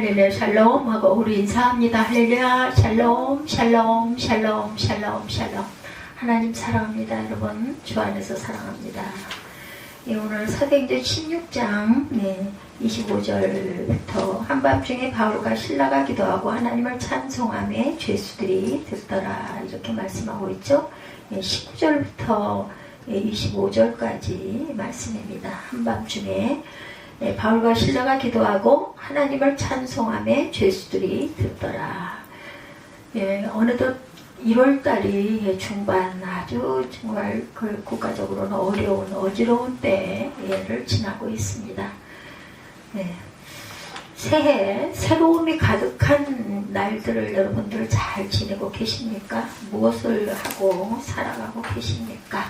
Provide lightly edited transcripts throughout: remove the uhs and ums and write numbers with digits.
할렐루야 샬롬 하고 우리 인사합니다. 할렐루야 샬롬 샬롬 샬롬 샬롬 샬롬. 하나님 사랑합니다. 여러분 주 안에서 사랑합니다. 오늘 사도행전 16장 25절부터 한밤중에 바울과 실라가 기도하고 하나님을 찬송하며 죄수들이 듣더라 이렇게 말씀하고 있죠. 19절부터 25절까지 말씀입니다. 한밤중에 바울과 실라가 기도하고 하나님을 찬송하며 죄수들이 듣더라. 어느덧 1월달이 중반 아주 정말 국가적으로는 어려운 어지러운 때를 지나고 있습니다. 새해 새로움이 가득한 날들을 여러분들 잘 지내고 계십니까? 무엇을 하고 살아가고 계십니까?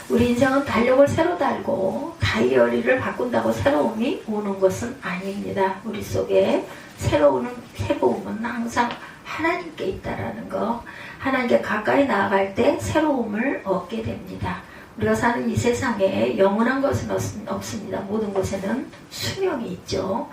우리 인생은 달력을 새로 달고 다이어리를 바꾼다고 새로움이 오는 것은 아닙니다. 우리 속에 새로움은 항상 하나님께 있다라는 거, 하나님께 가까이 나아갈 때 새로움을 얻게 됩니다. 우리가 사는 이 세상에 영원한 것은 없습니다. 모든 것에는 수명이 있죠.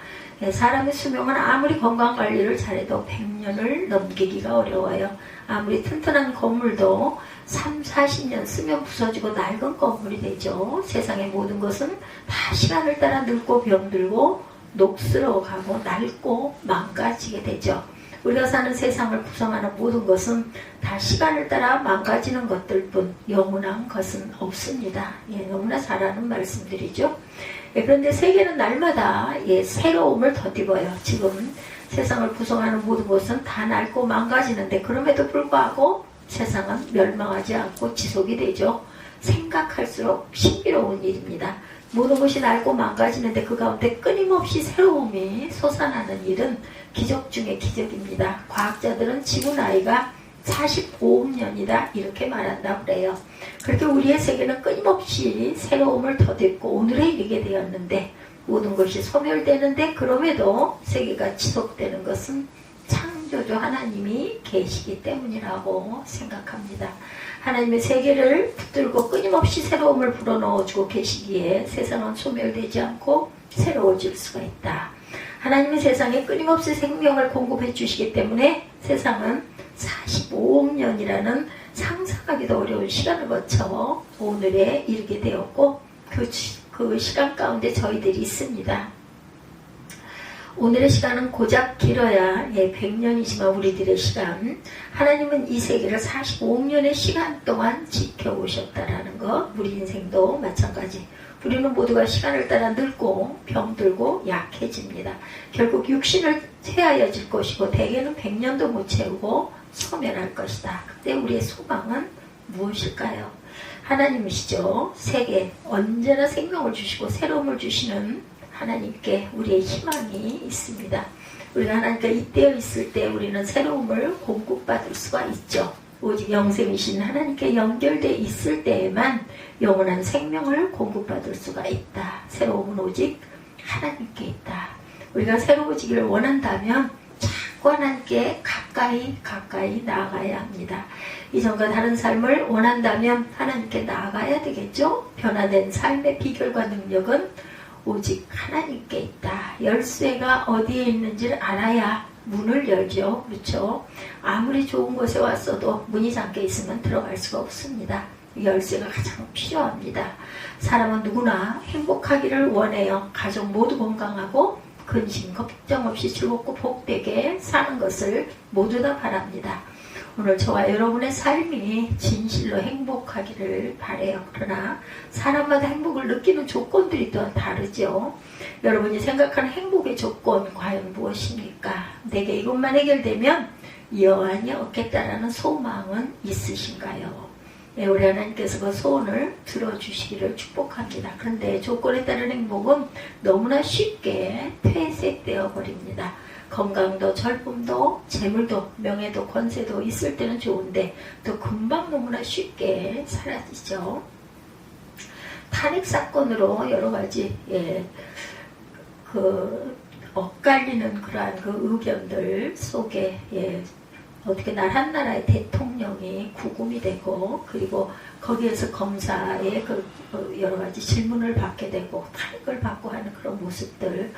사람의 수명은 아무리 건강관리를 잘해도 100년을 넘기기가 어려워요. 아무리 튼튼한 건물도 3, 40년 쓰면 부서지고 낡은 건물이 되죠. 세상의 모든 것은 다 시간을 따라 늙고 병들고 녹슬어가고 낡고 망가지게 되죠. 우리가 사는 세상을 구성하는 모든 것은 다 시간을 따라 망가지는 것들 뿐 영원한 것은 없습니다. 너무나 잘 아는 말씀들이죠. 그런데 세계는 날마다 새로움을 덧입어요. 지금 세상을 구성하는 모든 것은 다 낡고 망가지는데 그럼에도 불구하고 세상은 멸망하지 않고 지속이 되죠. 생각할수록 신비로운 일입니다. 모든 것이 낡고 망가지는데 그 가운데 끊임없이 새로움이 솟아나는 일은 기적 중의 기적입니다. 과학자들은 지구 나이가 45억 년이다 이렇게 말한다고 그래요. 그렇게 우리의 세계는 끊임없이 새로움을 덧입고 오늘에 이르게 되었는데 모든 것이 소멸되는데 그럼에도 세계가 지속되는 것은 창조주 하나님이 계시기 때문이라고 생각합니다. 하나님의 세계를 붙들고 끊임없이 새로움을 불어넣어주고 계시기에 세상은 소멸되지 않고 새로워질 수가 있다. 하나님의 세상에 끊임없이 생명을 공급해 주시기 때문에 세상은 45억 년이라는 상상하기도 어려운 시간을 거쳐 오늘에 이르게 되었고 그 시간 가운데 저희들이 있습니다. 오늘의 시간은 고작 길어야 100년이지만 우리들의 시간, 하나님은 이 세계를 45억 년의 시간 동안 지켜오셨다라는 것, 우리 인생도 마찬가지. 우리는 모두가 시간을 따라 늙고 병들고 약해집니다. 결국 육신을 퇴하여질 것이고 대개는 100년도 못 채우고 소멸할 것이다. 그때 우리의 소망은 무엇일까요? 하나님이시죠. 세계 언제나 생명을 주시고 새로움을 주시는 하나님께 우리의 희망이 있습니다. 우리가 하나님께 잇대어 있을 때 우리는 새로움을 공급받을 수가 있죠. 오직 영생이신 하나님께 연결되어 있을 때에만 영원한 생명을 공급받을 수가 있다. 새로움은 오직 하나님께 있다. 우리가 새로워지기를 원한다면 자꾸 하나님께 가까이 나아가야 합니다. 이전과 다른 삶을 원한다면 하나님께 나아가야 되겠죠. 변화된 삶의 비결과 능력은 오직 하나님께 있다. 열쇠가 어디에 있는지를 알아야 문을 열죠. 그렇죠? 아무리 좋은 곳에 왔어도 문이 잠겨 있으면 들어갈 수가 없습니다. 열쇠가 가장 필요합니다. 사람은 누구나 행복하기를 원해요. 가족 모두 건강하고 근심 걱정 없이 즐겁고 복되게 사는 것을 모두 다 바랍니다. 오늘 저와 여러분의 삶이 진실로 행복하기를 바라요. 그러나 사람마다 행복을 느끼는 조건들이 또한 다르죠. 여러분이 생각하는 행복의 조건 과연 무엇입니까? 내게 이것만 해결되면 여한이 없겠다라는 소망은 있으신가요? 우리 하나님께서 그 소원을 들어주시기를 축복합니다. 그런데 조건에 따른 행복은 너무나 쉽게 퇴색되어 버립니다. 건강도 젊음도 재물도 명예도 권세도 있을 때는 좋은데 또 금방 너무나 쉽게 사라지죠. 탄핵 사건으로 여러 가지 엇갈리는 그러한 그 의견들 속에 어떻게 한 나라의 대통령이 구금이 되고 그리고 거기에서 검사의 여러 가지 질문을 받게 되고 탄핵을 받고 하는 그런 모습들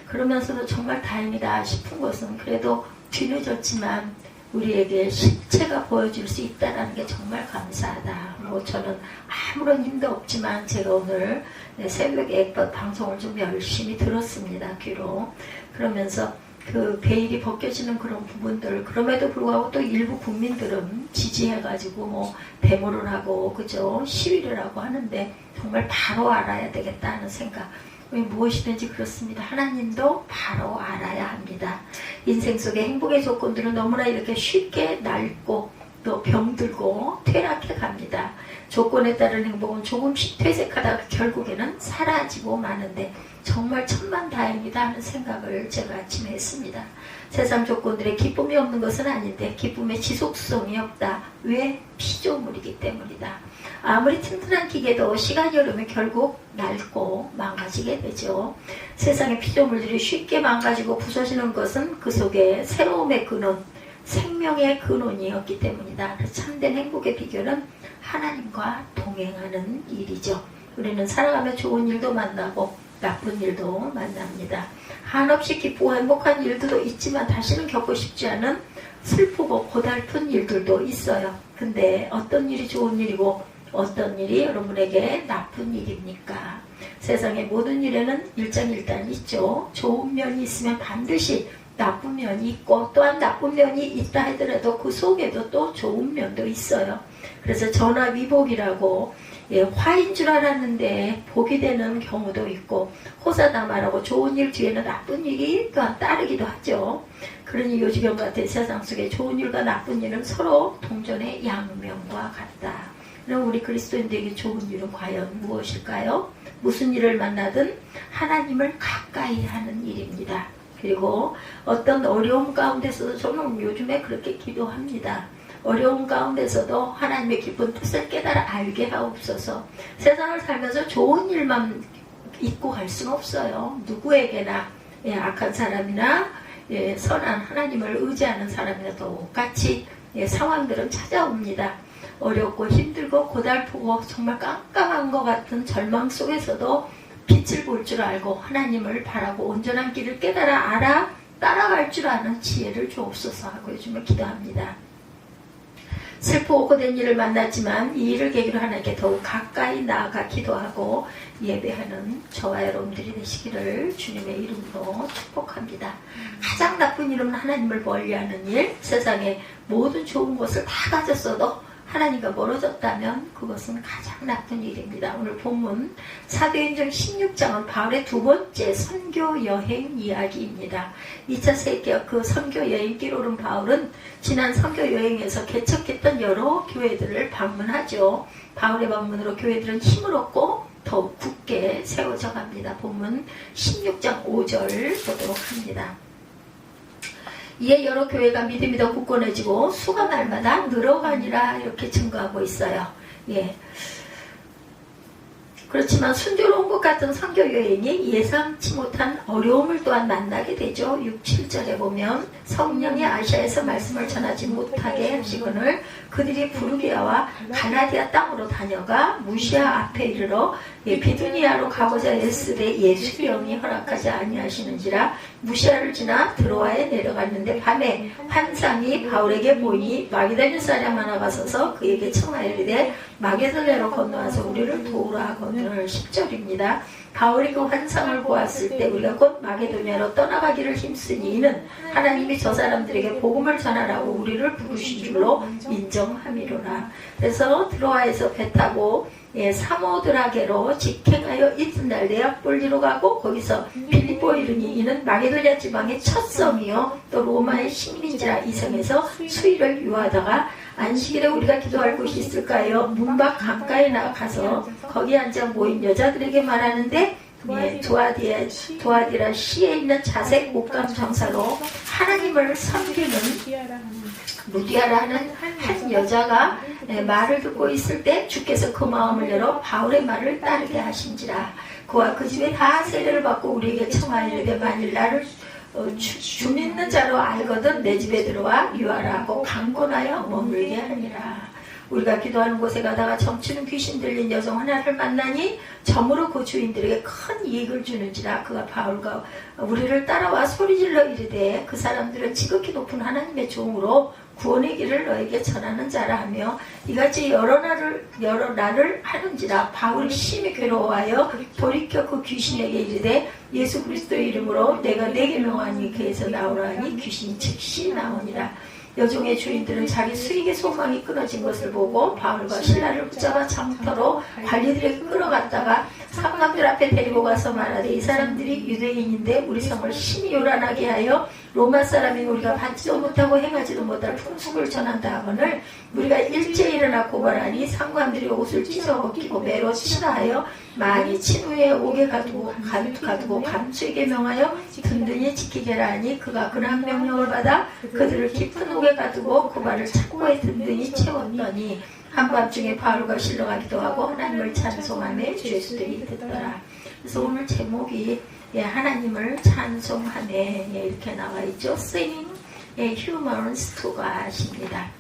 그러면서도 정말 다행이다 싶은 것은 그래도 뒤늦었지만 우리에게 실체가 보여줄 수 있다는 게 정말 감사하다. 뭐 저는 아무런 힘도 없지만 제가 오늘 새벽에 방송을 좀 열심히 들었습니다. 귀로. 그러면서 그 베일이 벗겨지는 그런 부분들 그럼에도 불구하고 또 일부 국민들은 지지해가지고 뭐 데모를 하고 그죠 시위를 하고 하는데 정말 바로 알아야 되겠다 하는 생각 무엇이든지 그렇습니다. 하나님도 바로 알아야 합니다. 인생 속의 행복의 조건들은 너무나 이렇게 쉽게 낡고 또 병들고 퇴락해 갑니다. 조건에 따른 행복은 조금씩 퇴색하다가 결국에는 사라지고 마는데 정말 천만다행이다 하는 생각을 제가 아침에 했습니다. 세상 조건들에 기쁨이 없는 것은 아닌데 기쁨의 지속성이 없다. 왜? 피조물이기 때문이다. 아무리 튼튼한 기계도 시간이 흐르면 결국 낡고 망가지게 되죠. 세상의 피조물들이 쉽게 망가지고 부서지는 것은 그 속에 새로움의 근원, 생명의 근원이었기 때문이다. 참된 행복의 비결은 하나님과 동행하는 일이죠. 우리는 살아가며 좋은 일도 만나고 나쁜 일도 만납니다. 한없이 기쁘고 행복한 일들도 있지만 다시는 겪고 싶지 않은 슬프고 고달픈 일들도 있어요. 근데 어떤 일이 좋은 일이고 어떤 일이 여러분에게 나쁜 일입니까? 세상의 모든 일에는 일장일단이 있죠. 좋은 면이 있으면 반드시 나쁜 면이 있고 또한 나쁜 면이 있다 하더라도 그 속에도 또 좋은 면도 있어요. 그래서 전화위복이라고 화인 줄 알았는데 복이 되는 경우도 있고 호사다마라고 좋은 일 뒤에는 나쁜 일이 또한 따르기도 하죠. 그러니 요지경 같은 세상 속에 좋은 일과 나쁜 일은 서로 동전의 양면과 같다. 그럼 우리 그리스도인들에게 좋은 일은 과연 무엇일까요? 무슨 일을 만나든 하나님을 가까이 하는 일입니다. 그리고 어떤 어려움 가운데서도 저는 요즘에 그렇게 기도합니다. 어려움 가운데서도 하나님의 깊은 뜻을 깨달아 알게 하옵소서. 세상을 살면서 좋은 일만 잊고 갈 수는 없어요. 누구에게나 악한 사람이나 선한 하나님을 의지하는 사람이나 똑같이 상황들은 찾아옵니다. 어렵고 힘들고 고달프고 정말 깜깜한 것 같은 절망 속에서도 빛을 볼 줄 알고 하나님을 바라고 온전한 길을 깨달아 따라갈 줄 아는 지혜를 주옵소서 하고 요즘에 기도합니다. 슬프고 고된 일을 만났지만 이 일을 계기로 하나님께 더욱 가까이 나아가 기도하고 예배하는 저와 여러분들이 되시기를 주님의 이름으로 축복합니다. 가장 나쁜 일은 하나님을 멀리하는 일, 세상의 모든 좋은 것을 다 가졌어도 하나님과 멀어졌다면 그것은 가장 나쁜 일입니다. 오늘 본문 사도행전 16장은 바울의 두 번째 선교 여행 이야기입니다. 2차 세계 그 선교 여행길 오른 바울은 지난 선교 여행에서 개척했던 여러 교회들을 방문하죠. 바울의 방문으로 교회들은 힘을 얻고 더욱 굳게 세워져 갑니다. 본문 16장 5절 보도록 합니다. 이에 여러 교회가 믿음이 더 굳건해지고 수가 날마다 늘어가니라 이렇게 증거하고 있어요. 그렇지만 순조로운 것 같은 선교 여행이 예상치 못한 어려움을 또한 만나게 되죠. 6, 7절에 보면 성령이 아시아에서 말씀을 전하지 못하게 하시거늘 그들이 부르기아와 갈라디아 땅으로 다녀가 무시아 앞에 이르러 비두니아로 가고자 했으되 예수의 영이 허락하지 아니하시는지라 무시아를 지나 드로아에 내려갔는데 밤에 환상이 바울에게 보이니 마게도냐 사람 하나가 서서 그에게 청하여 이르되 마게도냐로 건너와서 우리를 도우라 하거늘 10절입니다. 바울이 그 환상을 보았을 때 우리가 곧 마게도냐로 떠나가기를 힘쓰니 이는 하나님이 저 사람들에게 복음을 전하라고 우리를 부르신 줄로 인정함이로라. 그래서 드로아에서 배 타고 사모드라게로 직행하여 이튿날 네아폴리로 가고 거기서 빌립보에 이르니 이는 마게도냐 지방의 첫 성이요 또 로마의 식민지라 이 성에서 수일을 유하다가 안식일에 우리가 기도할 곳이 있을까요? 문 밖 가까이 나가서 거기 앉아 모인 여자들에게 말하는데 도아디라 시에 있는 자색 목감 정사로 하나님을 섬기는 루디아라 하는 한 여자가 말을 듣고 있을 때 주께서 그 마음을 열어 바울의 말을 따르게 하신지라. 그와 그 집에 다 세례를 받고 우리에게 청하여 이르되 만일 나를 주 믿는 자로 알거든 내 집에 들어와 유하라 하고 강권하여 머물게 하니라. 우리가 기도하는 곳에 가다가 점치는 귀신 들린 여성 하나를 만나니 점으로 그 주인들에게 큰 이익을 주는지라. 그가 바울과 우리를 따라와 소리질러 이르되 그 사람들은 지극히 높은 하나님의 종으로 구원의 길을 너에게 전하는 자라 하며 이같이 여러 날을 하는지라. 바울이 심히 괴로워하여 돌이켜 그 귀신에게 이르되 예수 그리스도의 이름으로 내가 네게 명하니 그에서 나오라 하니 귀신이 즉시 나오니라. 여종의 주인들은 자기 수익의 소망이 끊어진 것을 보고 바울과 실라를 붙잡아 장터로 관리들에게 끌어갔다가 상관들 앞에 데리고 가서 말하되 이 사람들이 유대인인데 우리 성을 심히 요란하게 하여 로마 사람인 우리가 받지도 못하고 행하지도 못할 풍속을 전한다 하거늘 우리가 일제 일어나 고발하니 상관들이 옷을 찢어 벗기고 매로 치라 하여 많이 친 후에 옥에 가두고 감수에게 명하여 든든히 지키게라 하니 그가 그런 명령을 받아 그들을 깊은 옥에 가두고 그 발을 창고에 든든히 채웠더니 한밤중에 바울과 실로가 기도하고 하나님을 찬송하며 죄수들이 듣더라. 그래서 오늘 제목이 하나님을 찬송하네 이렇게 나와 있죠. Singing Humans to God입니다.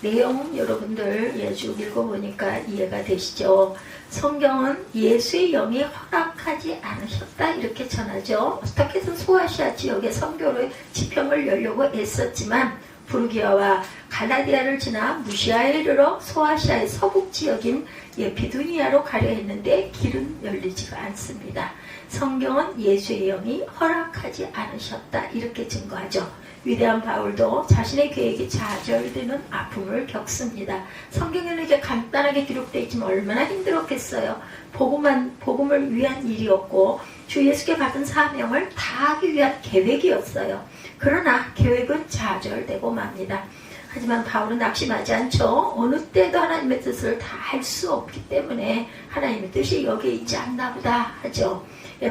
내용 여러분들 쭉 읽어보니까 이해가 되시죠? 성경은 예수의 영이 허락하지 않으셨다 이렇게 전하죠. 어떻게든 소아시아 지역의 선교로 지평을 열려고 애썼지만 부르기아와 갈라디아를 지나 무시아에 이르러 소아시아의 서북 지역인 비두니아로 가려 했는데 길은 열리지가 않습니다. 성경은 예수의 영이 허락하지 않으셨다 이렇게 증거하죠. 위대한 바울도 자신의 계획이 좌절되는 아픔을 겪습니다. 성경에는 이렇게 간단하게 기록되어 있지만 얼마나 힘들었겠어요. 복음을 위한 일이었고 주 예수께 받은 사명을 다하기 위한 계획이었어요. 그러나 계획은 좌절되고 맙니다. 하지만 바울은 낙심하지 않죠. 어느 때도 하나님의 뜻을 다 할 수 없기 때문에 하나님의 뜻이 여기에 있지 않나 보다 하죠.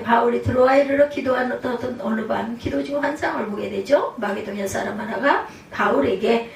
바울이 드로아에 이르러 기도하던 어느 밤 기도 중 환상을 보게 되죠. 마게도냐 사람 하나가 바울에게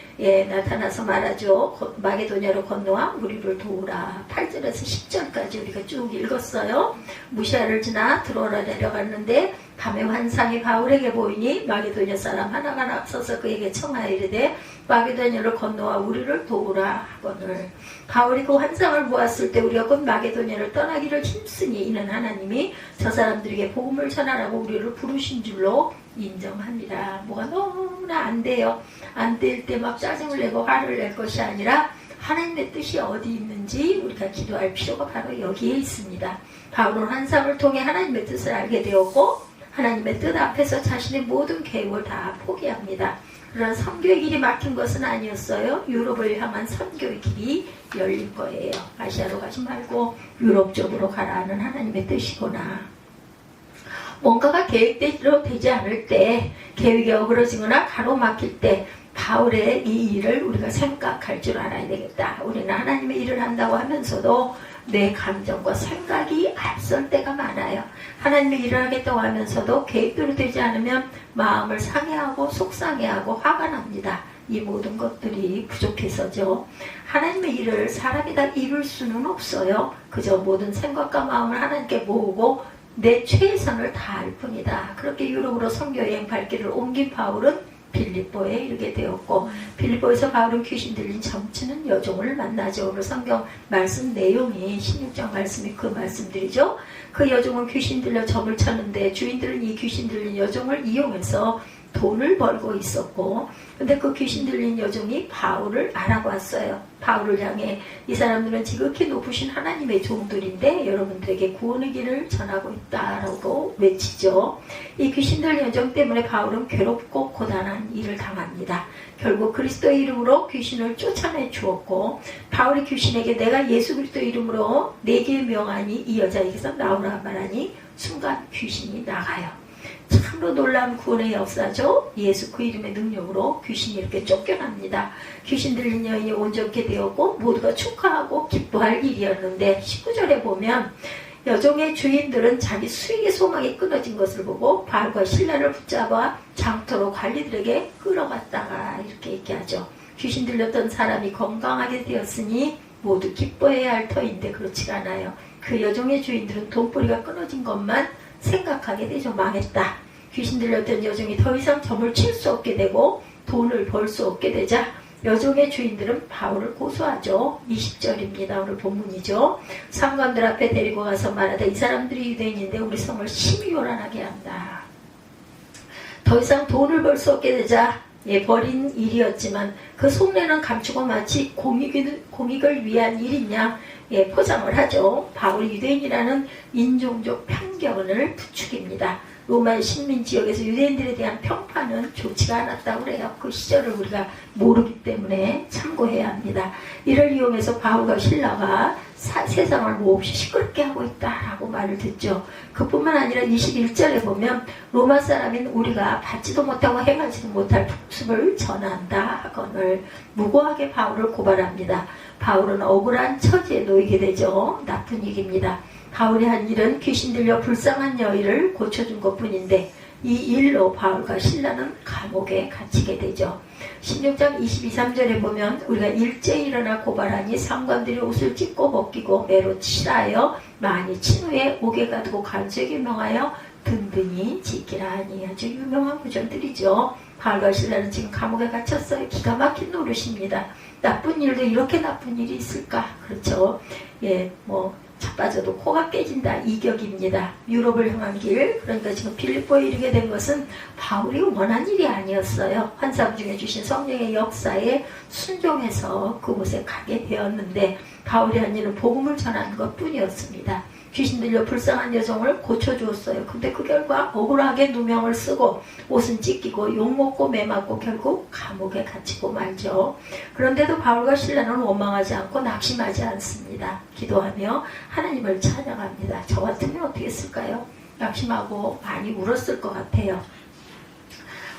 나타나서 말하죠. 마게도냐로 건너와 우리를 도우라. 8절에서 10절까지 우리가 쭉 읽었어요. 무시아를 지나 드로아로 내려갔는데 밤에 환상이 바울에게 보이니 마게도냐 사람 하나가 나서서 그에게 청하여 이르되 마게도냐로 건너와 우리를 도우라 하거늘. 바울이 그 환상을 보았을 때 우리가 곧 마게도냐를 떠나기를 힘쓰니 이는 하나님이 저 사람들에게 복음을 전하라고 우리를 부르신 줄로 인정합니다. 뭐가 너무나 안 돼요. 안 될 때 막 짜증을 내고 화를 낼 것이 아니라 하나님의 뜻이 어디 있는지 우리가 기도할 필요가 바로 여기에 있습니다. 바울은 환상을 통해 하나님의 뜻을 알게 되었고 하나님의 뜻 앞에서 자신의 모든 계획을 다 포기합니다. 그러나 선교의 길이 막힌 것은 아니었어요. 유럽을 향한 선교의 길이 열린 거예요. 아시아로 가지 말고 유럽 쪽으로 가라는 하나님의 뜻이구나. 뭔가가 계획대로 되지 않을 때, 계획이 어그러지거나 가로막힐 때 바울의 이 일을 우리가 생각할 줄 알아야 되겠다. 우리는 하나님의 일을 한다고 하면서도 내 감정과 생각이 앞설 때가 많아요. 하나님의 일을 하겠다고 하면서도 계획대로 되지 않으면 마음을 상해하고 속상해하고 화가 납니다. 이 모든 것들이 부족해서죠. 하나님의 일을 사람이 다 이룰 수는 없어요. 그저 모든 생각과 마음을 하나님께 모으고 내 최선을 다할 뿐이다. 그렇게 유럽으로 선교여행 발길을 옮긴 바울은 빌립보에 이르게 되었고 빌립보에서 바울은 귀신 들린 점치는 여종을 만나죠. 오늘 성경 말씀 내용이 16장 말씀이 그 말씀들이죠. 그 여종은 귀신 들려 점을 쳤는데 주인들은 이 귀신 들린 여종을 이용해서 돈을 벌고 있었고 근데 그 귀신 들린 여종이 바울을 알아봤어요. 바울을 향해 이 사람들은 지극히 높으신 하나님의 종들인데 여러분들에게 구원의 길을 전하고 있다라고 외치죠. 이 귀신 들린 여종 때문에 바울은 괴롭고 고단한 일을 당합니다. 결국 그리스도의 이름으로 귀신을 쫓아내 주었고 바울이 귀신에게 내가 예수 그리스도의 이름으로 내게 명하니 이 여자에게서 나오라 말하니 순간 귀신이 나가요. 참으로 놀라운 구원의 역사죠. 예수 그 이름의 능력으로 귀신이 이렇게 쫓겨납니다. 귀신 들린 여인이 온전케 되었고 모두가 축하하고 기뻐할 일이었는데 19절에 보면 여종의 주인들은 자기 수익의 소망이 끊어진 것을 보고 바울과 실라를 붙잡아 장터로 관리들에게 끌어갔다가 이렇게 얘기하죠. 귀신 들렸던 사람이 건강하게 되었으니 모두 기뻐해야 할 터인데 그렇지가 않아요. 그 여종의 주인들은 돈벌이가 끊어진 것만 생각하게 되죠. 망했다. 귀신 들렸던 여종이 더 이상 점을 칠 수 없게 되고 돈을 벌 수 없게 되자 여종의 주인들은 바울을 고소하죠. 20절입니다. 오늘 본문이죠. 상관들 앞에 데리고 가서 말하되 이 사람들이 유대인인데 우리 성을 심히 요란하게 한다. 더 이상 돈을 벌 수 없게 되자 버린 일이었지만 그 속내는 감추고 마치 공익을 위한 일이냐 포장을 하죠. 바울이 유대인이라는 인종적 편견을 부추깁니다. 로마의 식민 지역에서 유대인들에 대한 평판은 좋지가 않았다고 그래요. 그 시절을 우리가 모르기 때문에 참고해야 합니다. 이를 이용해서 바울과 실라가 세상을 몹시 시끄럽게 하고 있다라고 말을 듣죠. 그뿐만 아니라 21절에 보면 로마 사람인 우리가 받지도 못하고 행하지도 못할 풍습을 전한다 하거늘 무고하게 바울을 고발합니다. 바울은 억울한 처지에 놓이게 되죠. 나쁜 일입니다. 바울이 한 일은 귀신 들려 불쌍한 여인을 고쳐준 것뿐인데 이 일로 바울과 실라는 감옥에 갇히게 되죠. 16장 22, 3절에 보면 우리가 일제히 일어나 고발하니 상관들이 옷을 찢고 벗기고 매로 칠하여 많이 친 후에 옥에 가두고 간수에게 명하여 든든히 지키라 하니 아주 유명한 구절들이죠. 바울과 실라는 지금 감옥에 갇혔어요. 기가 막힌 노릇입니다. 나쁜 일도 이렇게 나쁜 일이 있을까? 그렇죠. 자빠져도 코가 깨진다. 이격입니다. 유럽을 향한 길, 그러니까 지금 빌립보에 이르게 된 것은 바울이 원한 일이 아니었어요. 환상 중에 주신 성령의 역사에 순종해서 그곳에 가게 되었는데 바울이 한 일은 복음을 전하는 것뿐이었습니다. 귀신 들려 불쌍한 여성을 고쳐주었어요. 근데 그 결과 억울하게 누명을 쓰고 옷은 찢기고 욕먹고 매맞고 결국 감옥에 갇히고 말죠. 그런데도 바울과 실라는 원망하지 않고 낙심하지 않습니다. 기도하며 하나님을 찬양합니다. 저 같으면 어떻게 했을까요? 낙심하고 많이 울었을 것 같아요.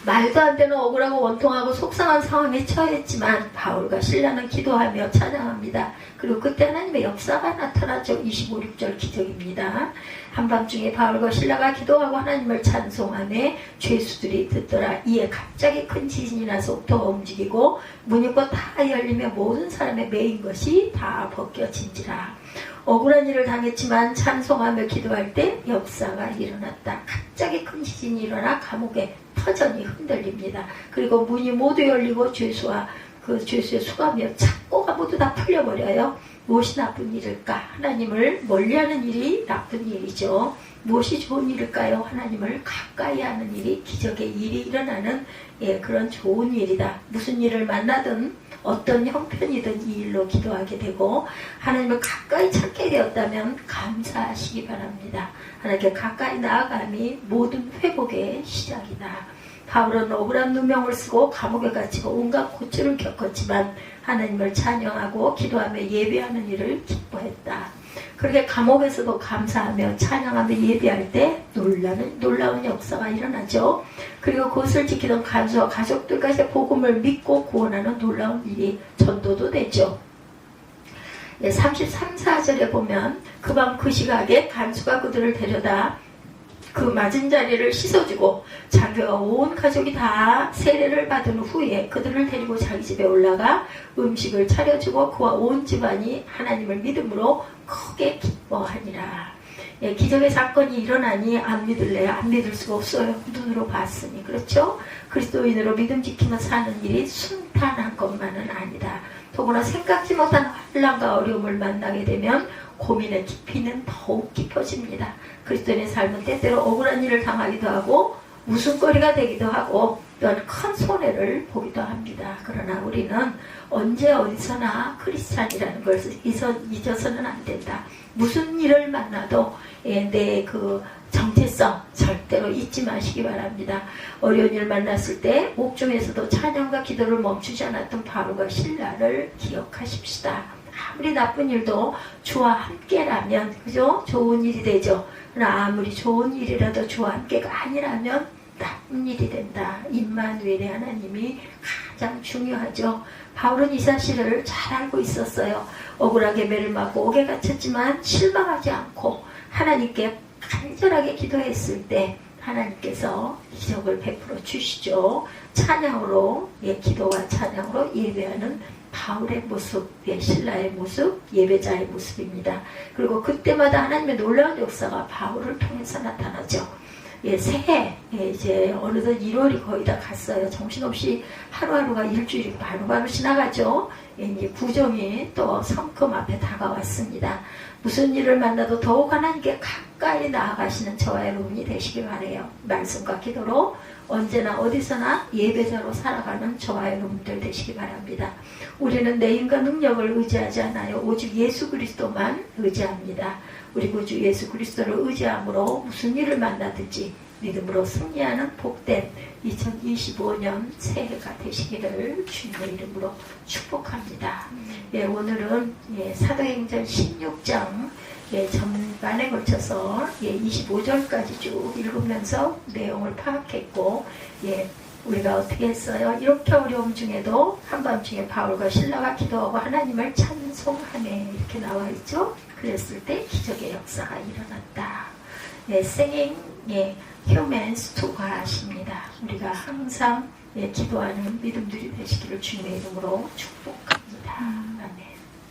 말도 안 되는 억울하고 원통하고 속상한 상황에 처했지만 바울과 실라는 기도하며 찬양합니다. 그리고 그때 하나님의 역사가 나타나죠. 25, 6절 기적입니다. 한밤중에 바울과 실라가 기도하고 하나님을 찬송하며 죄수들이 듣더라. 이에 갑자기 큰 지진이 나서 옥토가 움직이고 문이 곧 다 열리며 모든 사람의 매인 것이 다 벗겨진지라. 억울한 일을 당했지만 찬송하며 기도할 때 역사가 일어났다. 갑자기 큰 지진이 일어나 감옥에 터전이 흔들립니다. 그리고 문이 모두 열리고 죄수와 그 죄수의 수감이며 착고가 모두 다 풀려버려요. 무엇이 나쁜 일일까? 하나님을 멀리하는 일이 나쁜 일이죠. 무엇이 좋은 일일까요? 하나님을 가까이 하는 일이 기적의 일이 일어나는 그런 좋은 일이다. 무슨 일을 만나든 어떤 형편이든 이 일로 기도하게 되고 하나님을 가까이 찾게 되었다면 감사하시기 바랍니다. 하나님께 가까이 나아감이 모든 회복의 시작이다. 바울은 억울한 누명을 쓰고 감옥에 갇히고 온갖 고초를 겪었지만 하나님을 찬양하고 기도하며 예배하는 일을 기뻐했다. 그렇게 감옥에서도 감사하며 찬양하며 예배할 때 놀라운 역사가 일어나죠. 그리고 그것을 지키던 간수와 가족들까지 복음을 믿고 구원하는 놀라운 일이 전도도 되죠. 33, 4절에 보면 그 밤 그 시각에 간수가 그들을 데려다 그 맞은 자리를 씻어주고 자기와 온 가족이 다 세례를 받은 후에 그들을 데리고 자기 집에 올라가 음식을 차려주고 그와 온 집안이 하나님을 믿음으로 크게 기뻐하니라. 기적의 사건이 일어나니 안 믿을래요? 안 믿을 수가 없어요. 눈으로 봤으니. 그렇죠? 그리스도인으로 믿음 지키며 사는 일이 순탄한 것만은 아니다. 더구나 생각지 못한 환난과 어려움을 만나게 되면 고민의 깊이는 더욱 깊어집니다. 그리스도인의 삶은 때때로 억울한 일을 당하기도 하고 웃음거리가 되기도 하고 또한 큰 손해를 보기도 합니다. 그러나 우리는 언제 어디서나 크리스찬이라는 것을 잊어서는 안 된다. 무슨 일을 만나도 내 그 정체성 절대로 잊지 마시기 바랍니다. 어려운 일을 만났을 때 옥중에서도 찬양과 기도를 멈추지 않았던 바울과 실라를 기억하십시다. 아무리 나쁜 일도 주와 함께라면 그죠? 좋은 일이 되죠. 그러나 아무리 좋은 일이라도 주와 함께가 아니라면 나쁜 일이 된다. 임마누엘의 하나님이 가장 중요하죠. 바울은 이 사실을 잘 알고 있었어요. 억울하게 매를 맞고 옥에 갇혔지만 실망하지 않고 하나님께 간절하게 기도했을 때 하나님께서 기적을 베풀어 주시죠. 찬양으로 기도와 찬양으로 예배하는 바울의 모습, 실라의 모습, 예배자의 모습입니다. 그리고 그때마다 하나님의 놀라운 역사가 바울을 통해서 나타나죠. 예, 새해 이제 어느덧 1월이 거의 다 갔어요. 정신없이 하루하루가 일주일이 바로바로 지나가죠. 예, 이제 구정이 또 성금 앞에 다가왔습니다. 무슨 일을 만나도 더욱 하나님께 가까이 나아가시는 저와 여러분이 되시길 바라요. 말씀과 기도로 언제나 어디서나 예배자로 살아가는 저와 여러분들 되시기 바랍니다. 우리는 내 인간 능력을 의지하지 않아요. 오직 예수 그리스도만 의지합니다. 우리 구주 예수 그리스도를 의지함으로 무슨 일을 만나든지 믿음으로 승리하는 복된 2025년 새해가 되시기를 주님의 이름으로 축복합니다. 예, 오늘은 사도행전 16장 전반에 걸쳐서 25절까지 쭉 읽으면서 내용을 파악했고, 우리가 어떻게 했어요? 이렇게 어려움 중에도 한밤중에 바울과 실라가 기도하고 하나님을 찬송하네 이렇게 나와 있죠. 그랬을 때 기적의 역사가 일어났다. singing humans to God입니다. 우리가 항상 기도하는 믿음들이 되시기를 주님의 이름으로 축복합니다.